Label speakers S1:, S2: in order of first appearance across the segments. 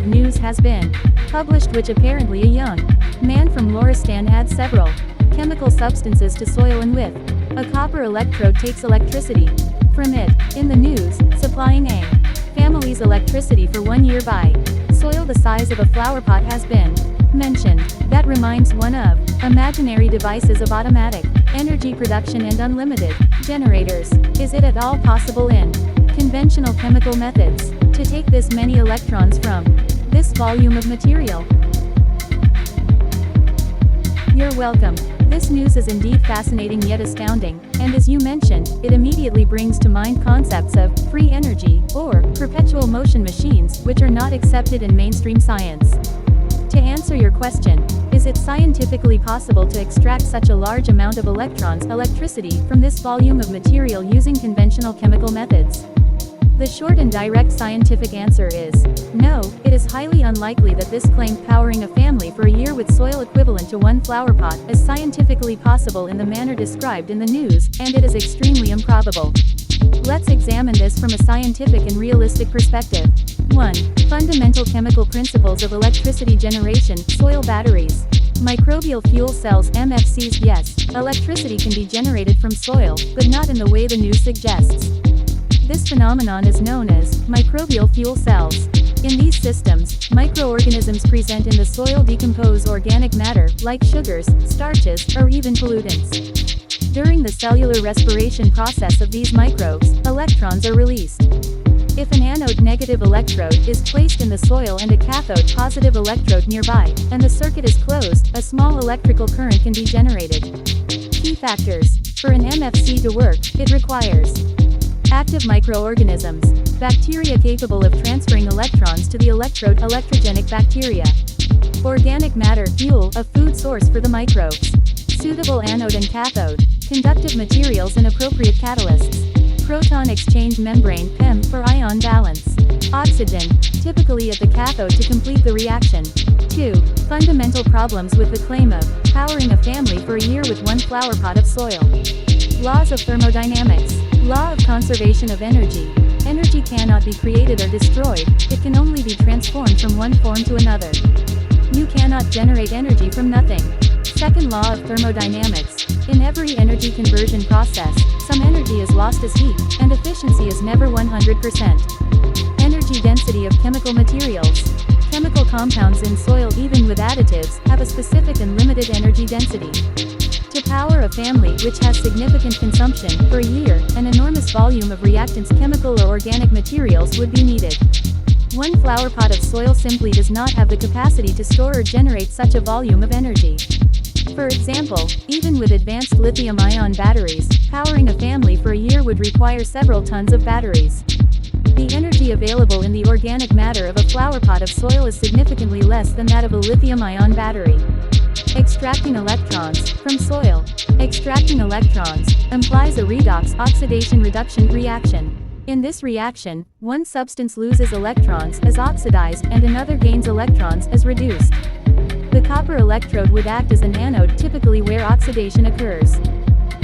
S1: of news has been published which apparently a young man from Loristan adds several chemical substances to soil and with a copper electrode takes electricity from it. In the news, supplying a family's electricity for 1 year by soil the size of a flower pot has been mentioned. That reminds one of imaginary devices of automatic energy production and unlimited generators. Is it at all possible in conventional chemical methods to take this many electrons from this volume of material? You're welcome. This news is indeed fascinating yet astounding, and as you mentioned, it immediately brings to mind concepts of free energy or perpetual motion machines, which are not accepted in mainstream science. To answer your question, is it scientifically possible to extract such a large amount of electricity from this volume of material using conventional chemical methods? The short and direct scientific answer is no. It is highly unlikely that this claim powering a family for a year with soil equivalent to 1 flower pot is scientifically possible in the manner described in the news, and it is extremely improbable. Let's examine this from a scientific and realistic perspective. 1. Fundamental chemical principles of electricity generation, soil batteries. Microbial fuel cells MFCs. Yes, electricity can be generated from soil, but not in the way the news suggests. This phenomenon is known as microbial fuel cells. In these systems, microorganisms present in the soil decompose organic matter, like sugars, starches, or even pollutants. During the cellular respiration process of these microbes, electrons are released. If an anode negative electrode is placed in the soil and a cathode positive electrode nearby, and the circuit is closed, a small electrical current can be generated. Key factors. For an MFC to work, it requires active microorganisms, bacteria capable of transferring electrons to the electrode, electrogenic bacteria, organic matter, fuel, a food source for the microbes, suitable anode and cathode, conductive materials and appropriate catalysts, proton exchange membrane (PEM) for ion balance, oxygen, typically at the cathode to complete the reaction. 2. Fundamental problems with the claim of powering a family for a year with 1 flower pot of soil. Laws of thermodynamics. Law of conservation of energy. Energy cannot be created or destroyed, it can only be transformed from one form to another. You cannot generate energy from nothing. Second law of thermodynamics. In every energy conversion process, some energy is lost as heat, and efficiency is never 100%. Energy density of chemical materials. Chemical compounds in soil, even with additives, have a specific and limited energy density. To power a family which has significant consumption, for a year, an enormous volume of reactants, chemical or organic materials would be needed. 1 flower pot of soil simply does not have the capacity to store or generate such a volume of energy. For example, even with advanced lithium-ion batteries, powering a family for a year would require several tons of batteries. The energy available in the organic matter of a flower pot of soil is significantly less than that of a lithium-ion battery. Extracting electrons from soil. Extracting electrons implies a redox oxidation reduction reaction. In this reaction, one substance loses electrons as oxidized and another gains electrons as reduced. The copper electrode would act as an anode, typically where oxidation occurs.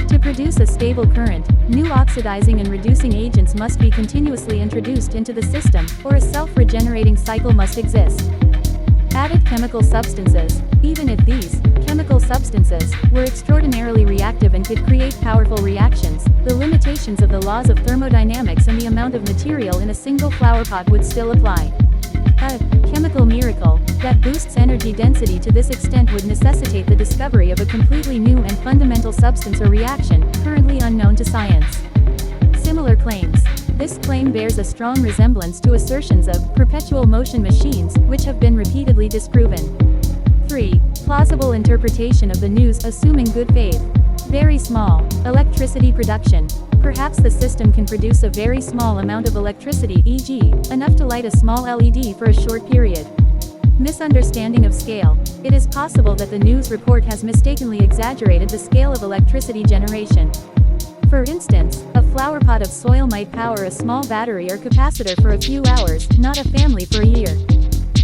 S1: To produce a stable current, new oxidizing and reducing agents must be continuously introduced into the system, or a self-regenerating cycle must exist. Added chemical substances. Even if these chemical substances were extraordinarily reactive and could create powerful reactions, the limitations of the laws of thermodynamics and the amount of material in a single flower pot would still apply. A chemical miracle that boosts energy density to this extent would necessitate the discovery of a completely new and fundamental substance or reaction, currently unknown to science. Similar claims. This claim bears a strong resemblance to assertions of perpetual motion machines, which have been repeatedly disproven. 3. Plausible interpretation of the news, assuming good faith. Very small electricity production. Perhaps the system can produce a very small amount of electricity, e.g., enough to light a small LED for a short period. Misunderstanding of scale. It is possible that the news report has mistakenly exaggerated the scale of electricity generation. For instance, a flower pot of soil might power a small battery or capacitor for a few hours, not a family for a year.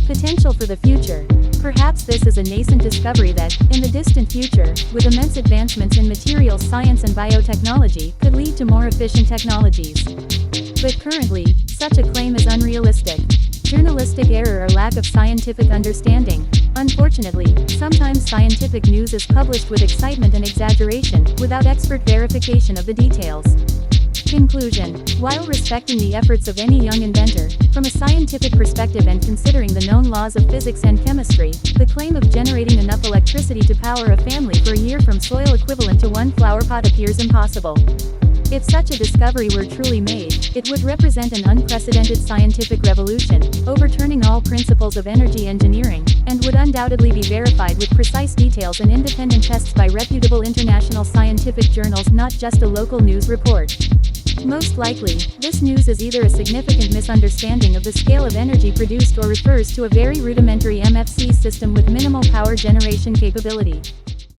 S1: Potential for the future. Perhaps this is a nascent discovery that, in the distant future, with immense advancements in materials science and biotechnology, could lead to more efficient technologies. But currently, such a claim is unrealistic. Journalistic error or lack of scientific understanding. Unfortunately, sometimes scientific news is published with excitement and exaggeration, without expert verification of the details. Conclusion. While respecting the efforts of any young inventor, from a scientific perspective and considering the known laws of physics and chemistry, the claim of generating enough electricity to power a family for a year from soil equivalent to one flower pot appears impossible. If such a discovery were truly made, it would represent an unprecedented scientific revolution, overturning all principles of energy engineering, and would undoubtedly be verified with precise details and independent tests by reputable international scientific journals, not just a local news report. Most likely, this news is either a significant misunderstanding of the scale of energy produced or refers to a very rudimentary MFC system with minimal power generation capability.